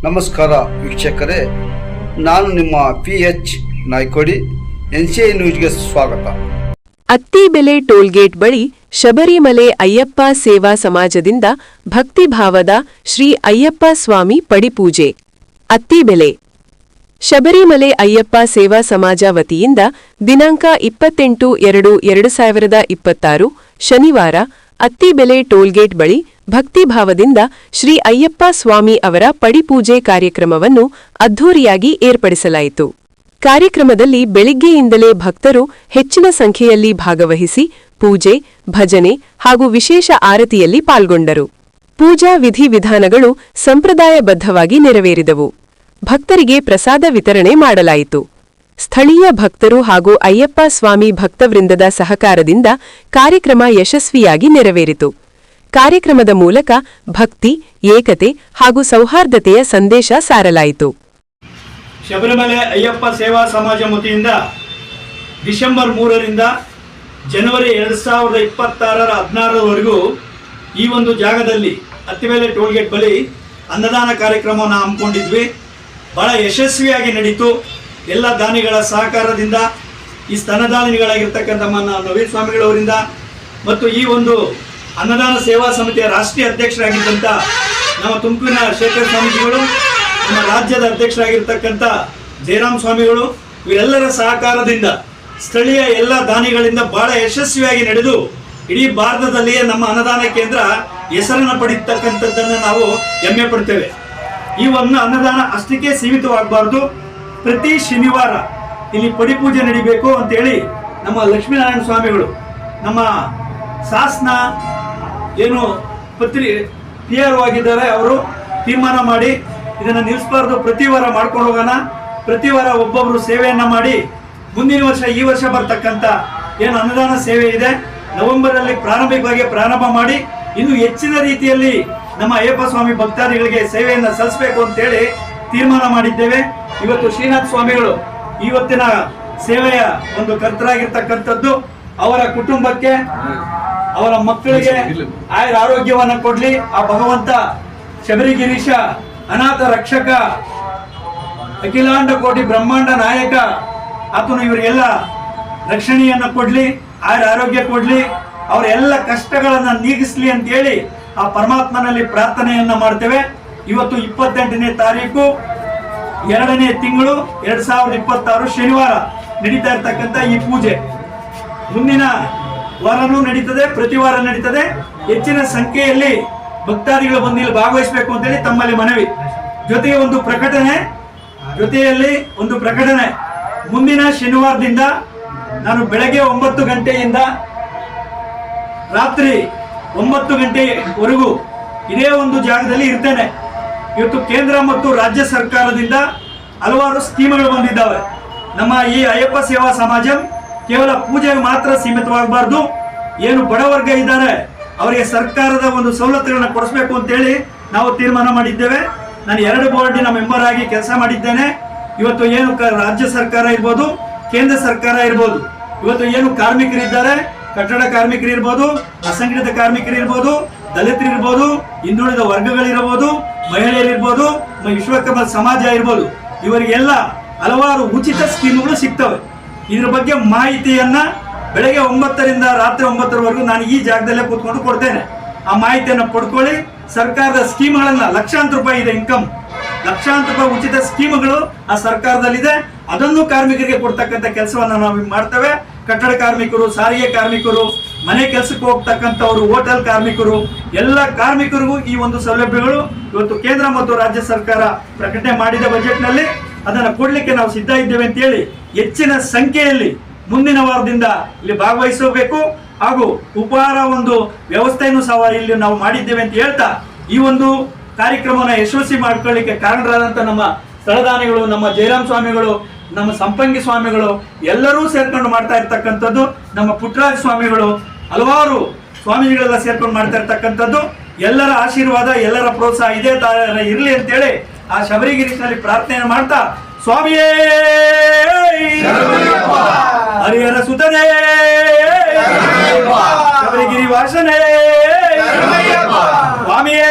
ನಮಸ್ಕಾರ ವೀಕ್ಷಕರೇ, ನಾನು ನಿಮ್ಮ PH ನಾಯ್ಕೋಡಿ. NCI ನ್ಯೂಸ್ಗೆ ಸ್ವಾಗತ. ಅತ್ತಿಬೆಲೆ ಟೋಲ್ಗೇಟ್ ಬಳಿ ಶಬರಿಮಲೆ ಅಯ್ಯಪ್ಪ ಸೇವಾ ಸಮಾಜದಿಂದ ಭಕ್ತಿಭಾವದ ಶ್ರೀ ಅಯ್ಯಪ್ಪ ಸ್ವಾಮಿ ಪಡಿಪೂಜೆ. ಅತ್ತಿಬೆಲೆ ಶಬರಿಮಲೆ ಅಯ್ಯಪ್ಪ ಸೇವಾ ಸಮಾಜ ವತಿಯಿಂದ ದಿನಾಂಕ 28/2/2026 ಶನಿವಾರ ಅತ್ತಿಬೆಲೆ ಟೋಲ್ಗೇಟ್ ಬಳಿ ಭಕ್ತಿಭಾವದಿಂದ ಶ್ರೀ ಅಯ್ಯಪ್ಪ ಸ್ವಾಮಿ ಅವರ ಪಡಿಪೂಜೆ ಕಾರ್ಯಕ್ರಮವನ್ನು ಅದ್ಧೂರಿಯಾಗಿ ಏರ್ಪಡಿಸಲಾಯಿತು. ಕಾರ್ಯಕ್ರಮದಲ್ಲಿ ಬೆಳಿಗ್ಗೆಯಿಂದಲೇ ಭಕ್ತರು ಹೆಚ್ಚಿನ ಸಂಖ್ಯೆಯಲ್ಲಿ ಭಾಗವಹಿಸಿ ಪೂಜೆ, ಭಜನೆ ಹಾಗೂ ವಿಶೇಷ ಆರತಿಯಲ್ಲಿ ಪಾಲ್ಗೊಂಡರು. ಪೂಜಾ ವಿಧಿವಿಧಾನಗಳು ಸಂಪ್ರದಾಯಬದ್ಧವಾಗಿ ನೆರವೇರಿದವು. ಭಕ್ತರಿಗೆ ಪ್ರಸಾದ ವಿತರಣೆ ಮಾಡಲಾಯಿತು. ಸ್ಥಳೀಯ ಭಕ್ತರು ಹಾಗೂ ಅಯ್ಯಪ್ಪ ಸ್ವಾಮಿ ಭಕ್ತವೃಂದದ ಸಹಕಾರದಿಂದ ಕಾರ್ಯಕ್ರಮ ಯಶಸ್ವಿಯಾಗಿ ನೆರವೇರಿತು. ಕಾರ್ಯಕ್ರಮದ ಮೂಲಕ ಭಕ್ತಿ, ಏಕತೆ ಹಾಗೂ ಸೌಹಾರ್ದತೆಯ ಸಂದೇಶ ಸಾರಲಾಯಿತು. ಶಬರಿಮಲೆ ಅಯ್ಯಪ್ಪ ಸೇವಾ ಸಮಾಜ ವತಿಯಿಂದ ಡಿಸೆಂಬರ್ 3ರಿಂದ ಜನವರಿ 2026 ಈ ಒಂದು ಜಾಗದಲ್ಲಿ ಅತ್ತಿಬೆಲೆ ಟೋಲ್ಗೇಟ್ ಬಳಿ ಅನ್ನದಾನ ಕಾರ್ಯಕ್ರಮವನ್ನು ಹಮ್ಮಿಕೊಂಡಿದ್ವಿ. ಬಹಳ ಯಶಸ್ವಿಯಾಗಿ ನಡೀತು. ಎಲ್ಲ ದಾನಿಗಳ ಸಹಕಾರದಿಂದ, ಈ ಸ್ತನದಾನಿಗಳಾಗಿರ್ತಕ್ಕಂಥ ನವೀನ್ ಸ್ವಾಮಿಗಳವರಿಂದ ಮತ್ತು ಈ ಒಂದು ಅನ್ನದಾನ ಸೇವಾ ಸಮಿತಿಯ ರಾಷ್ಟ್ರೀಯ ಅಧ್ಯಕ್ಷರಾಗಿದ್ದಂಥ ನಮ್ಮ ತುಮಕೂರಿನ ಶೇಖರ್ ಸ್ವಾಮೀಜಿಗಳು, ನಮ್ಮ ರಾಜ್ಯದ ಅಧ್ಯಕ್ಷರಾಗಿರ್ತಕ್ಕಂಥ ಜಯರಾಮ್ ಸ್ವಾಮಿಗಳು, ಇವರೆಲ್ಲರ ಸಹಕಾರದಿಂದ ಸ್ಥಳೀಯ ಎಲ್ಲ ದಾನಿಗಳಿಂದ ಬಹಳ ಯಶಸ್ವಿಯಾಗಿ ನಡೆದು ಇಡೀ ಭಾರತದಲ್ಲಿಯೇ ನಮ್ಮ ಅನ್ನದಾನ ಕೇಂದ್ರ ಹೆಸರನ್ನು ಪಡೆಯತಕ್ಕಂಥದ್ದನ್ನು ನಾವು ಹೆಮ್ಮೆ ಪಡ್ತೇವೆ. ಈ ಒಂದು ಅನ್ನದಾನ ಅಷ್ಟಕ್ಕೆ ಸೀಮಿತವಾಗಬಾರ್ದು. ಪ್ರತಿ ಶನಿವಾರ ಇಲ್ಲಿ ಪಡಿಪೂಜೆ ನಡಿಬೇಕು ಅಂತೇಳಿ ನಮ್ಮ ಲಕ್ಷ್ಮೀನಾರಾಯಣ ಸ್ವಾಮಿಗಳು, ನಮ್ಮ ಶಾಸನ ಏನು PRO ಆಗಿದ್ದಾರೆ, ಅವರು ತೀರ್ಮಾನ ಮಾಡಿ ಇದನ್ನು ನಿಲ್ಲಿಸಬಾರ್ದು, ಪ್ರತಿ ವಾರ ಮಾಡ್ಕೊಂಡು ಹೋಗೋಣ, ಪ್ರತಿ ವಾರ ಒಬ್ಬೊಬ್ಬರು ಸೇವೆಯನ್ನು ಮಾಡಿ ಮುಂದಿನ ವರ್ಷ ಈ ವರ್ಷ ಬರ್ತಕ್ಕಂಥ ಏನು ಅನ್ನದಾನ ಸೇವೆ ಇದೆ ನವೆಂಬರಲ್ಲಿ ಪ್ರಾರಂಭಿಕವಾಗಿ ಪ್ರಾರಂಭ ಮಾಡಿ ಇನ್ನು ಹೆಚ್ಚಿನ ರೀತಿಯಲ್ಲಿ ನಮ್ಮ ಅಯ್ಯಪ್ಪ ಸ್ವಾಮಿ ಭಕ್ತಾದಿಗಳಿಗೆ ಸೇವೆಯನ್ನು ಸಲ್ಲಿಸಬೇಕು ಅಂತೇಳಿ ತೀರ್ಮಾನ ಮಾಡಿದ್ದೇವೆ. ಇವತ್ತು ಶ್ರೀನಾಥ್ ಸ್ವಾಮಿಗಳು ಇವತ್ತಿನ ಸೇವೆಯ ಒಂದು ಕರ್ತರಾಗಿರ್ತಕ್ಕಂಥದ್ದು. ಅವರ ಕುಟುಂಬಕ್ಕೆ, ಅವರ ಮಕ್ಕಳಿಗೆ ಆರೋಗ್ಯವನ್ನು ಕೊಡ್ಲಿ ಆ ಭಗವಂತ. ಶಬರಿಗಿರೀಶ ಅನಾಥ ರಕ್ಷಕ, ಅಖಿಲಾಂಡ ಕೋಟಿ ಬ್ರಹ್ಮಾಂಡ ನಾಯಕ, ಆತನು ಇವರಿಗೆಲ್ಲ ರಕ್ಷಣೆಯನ್ನು ಕೊಡ್ಲಿ, ಆರೋಗ್ಯ ಕೊಡ್ಲಿ, ಅವರ ಎಲ್ಲ ಕಷ್ಟಗಳನ್ನ ನೀಗಿಸ್ಲಿ ಅಂತೇಳಿ ಆ ಪರಮಾತ್ಮನಲ್ಲಿ ಪ್ರಾರ್ಥನೆಯನ್ನ ಮಾಡ್ತೇವೆ. ಇವತ್ತು 28ನೇ ತಾರೀಕು 2ನೇ ತಿಂಗಳು 2026 ಶನಿವಾರ ನಡೀತಾ ಇರ್ತಕ್ಕಂಥ ಈ ಪೂಜೆ ಮುಂದಿನ ವಾರನೂ ನಡೀತದೆ, ಪ್ರತಿ ವಾರ ನಡೀತದೆ. ಹೆಚ್ಚಿನ ಸಂಖ್ಯೆಯಲ್ಲಿ ಭಕ್ತಾದಿಗಳು ಬಂದು ಇಲ್ಲಿ ಭಾಗವಹಿಸಬೇಕು ಅಂತೇಳಿ ತಮ್ಮಲ್ಲಿ ಮನವಿ. ಜೊತೆಗೆ ಒಂದು ಪ್ರಕಟಣೆ, ಮುಂದಿನ ಶನಿವಾರದಿಂದ ನಾನು ಬೆಳಗ್ಗೆ 9 ಗಂಟೆಯಿಂದ ರಾತ್ರಿ 9 ಗಂಟೆವರೆಗೂ ಇದೇ ಒಂದು ಜಾಗದಲ್ಲಿ ಇರ್ತೇನೆ. ಇವತ್ತು ಕೇಂದ್ರ ಮತ್ತು ರಾಜ್ಯ ಸರ್ಕಾರದಿಂದ ಹಲವಾರು ಸ್ಕೀಮ್ಗಳು ಬಂದಿದ್ದಾವೆ. ನಮ್ಮ ಈ ಅಯ್ಯಪ್ಪ ಸೇವಾ ಸಮಾಜ ಕೇವಲ ಪೂಜೆಗೆ ಮಾತ್ರ ಸೀಮಿತವಾಗಬಾರ್ದು. ಏನು ಬಡವರ್ಗ ಇದ್ದಾರೆ ಅವರಿಗೆ ಸರ್ಕಾರದ ಒಂದು ಸವಲತ್ತುಗಳನ್ನ ಕೊಡಿಸ್ಬೇಕು ಅಂತೇಳಿ ನಾವು ತೀರ್ಮಾನ ಮಾಡಿದ್ದೇವೆ. ನಾನು 2 ಬೋರ್ಡಿನ ಮೆಂಬರ್ ಆಗಿ ಕೆಲಸ ಮಾಡಿದ್ದೇನೆ. ಇವತ್ತು ಏನು ರಾಜ್ಯ ಸರ್ಕಾರ ಇರ್ಬೋದು, ಕೇಂದ್ರ ಸರ್ಕಾರ ಇರ್ಬೋದು, ಇವತ್ತು ಏನು ಕಾರ್ಮಿಕರಿದ್ದಾರೆ, ಕಟ್ಟಡ ಕಾರ್ಮಿಕರು ಇರ್ಬೋದು, ಅಸಂಘಟಿತ ಕಾರ್ಮಿಕರು ಇರ್ಬೋದು, ದಲಿತರು ಇರ್ಬೋದು, ಹಿಂದುಳಿದ ವರ್ಗಗಳಿರ್ಬೋದು, ಮಹಿಳೆಯರಿರ್ಬೋದು, ವಿಶ್ವಕರ್ಮ ಸಮಾಜ ಇರ್ಬೋದು, ಇವರಿಗೆಲ್ಲ ಹಲವಾರು ಉಚಿತ ಸ್ಕೀಮ್ಗಳು ಸಿಗ್ತವೆ. ಇದ್ರ ಬಗ್ಗೆ ಮಾಹಿತಿಯನ್ನ ಬೆಳಗ್ಗೆ 9ರಿಂದ ರಾತ್ರಿ 9ರವರೆಗೂ ನಾನು ಈ ಜಾಗದಲ್ಲೇ ಕೂತ್ಕೊಂಡು ಕೊಡ್ತೇನೆ. ಆ ಮಾಹಿತಿಯನ್ನು ಪಡ್ಕೊಳ್ಳಿ. ಸರ್ಕಾರದ ಸ್ಕೀಮ್ಗಳನ್ನ ಲಕ್ಷಾಂತರ ರೂಪಾಯಿ ಇದೆ, ಇನ್ಕಮ್ ಲಕ್ಷಾಂತರ ರೂಪಾಯಿ ಉಚಿತ ಸ್ಕೀಮ್ಗಳು ಆ ಸರ್ಕಾರದಲ್ಲಿದೆ. ಅದನ್ನು ಕಾರ್ಮಿಕರಿಗೆ ಕೊಡ್ತಕ್ಕಂಥ ಕೆಲಸವನ್ನ ನಾವು ಮಾಡ್ತೇವೆ. ಕಟ್ಟಡ ಕಾರ್ಮಿಕರು, ಸಾರಿಗೆ ಕಾರ್ಮಿಕರು, ಮನೆ ಕೆಲಸಕ್ಕೆ ಹೋಗ್ತಕ್ಕಂಥವ್ರು, ಹೋಟೆಲ್ ಕಾರ್ಮಿಕರು, ಎಲ್ಲ ಕಾರ್ಮಿಕರಿಗೂ ಈ ಒಂದು ಸೌಲಭ್ಯಗಳು ಇವತ್ತು ಕೇಂದ್ರ ಮತ್ತು ರಾಜ್ಯ ಸರ್ಕಾರ ಪ್ರಕಟಣೆ ಮಾಡಿದ ಬಜೆಟ್ನಲ್ಲಿ ಅದನ್ನು ಕೊಡ್ಲಿಕ್ಕೆ ನಾವು ಸಿದ್ಧ ಇದ್ದೇವೆ ಅಂತೇಳಿ ಹೆಚ್ಚಿನ ಸಂಖ್ಯೆಯಲ್ಲಿ ಮುಂದಿನ ವಾರದಿಂದ ಇಲ್ಲಿ ಭಾಗವಹಿಸಬೇಕು. ಹಾಗೂ ಉಪಹಾರ ಒಂದು ವ್ಯವಸ್ಥೆಯನ್ನು ಸಹ ಇಲ್ಲಿ ನಾವು ಮಾಡಿದ್ದೇವೆ ಅಂತ ಹೇಳ್ತಾ ಈ ಒಂದು ಕಾರ್ಯಕ್ರಮವನ್ನು ಯಶಸ್ವಿ ಮಾಡ್ಕೊಳ್ಳಿಕ್ಕೆ ಕಾರಣರಾದಂಥ ನಮ್ಮ ಸ್ಥಳದಾನಿಗಳು, ನಮ್ಮ ಜಯರಾಮ್ ಸ್ವಾಮಿಗಳು, ನಮ್ಮ ಸಂಪಂಗಿ ಸ್ವಾಮಿಗಳು ಎಲ್ಲರೂ ಸೇರ್ಕೊಂಡು ಮಾಡ್ತಾ ಇರ್ತಕ್ಕಂಥದ್ದು, ನಮ್ಮ ಪುಟ್ಟರಾಜ ಸ್ವಾಮಿಗಳು, ಹಲವಾರು ಸ್ವಾಮೀಜಿಗಳೆಲ್ಲ ಸೇರ್ಕೊಂಡು ಮಾಡ್ತಾ ಇರ್ತಕ್ಕಂಥದ್ದು. ಎಲ್ಲರ ಆಶೀರ್ವಾದ, ಎಲ್ಲರ ಪ್ರೋತ್ಸಾಹ ಇದೇ ತರ ಇರಲಿ ಅಂತೇಳಿ ಆ ಶಬರಿಗಿರೀಶ್ನಲ್ಲಿ ಪ್ರಾರ್ಥನೆಯನ್ನು ಮಾಡ್ತಾ, ಸ್ವಾಮಿಯೇ ಹರಿಹರ ಸುತನೇ, ಶಬರಿಗಿರಿ ವಾಸನೇ, ಸ್ವಾಮಿಯೇ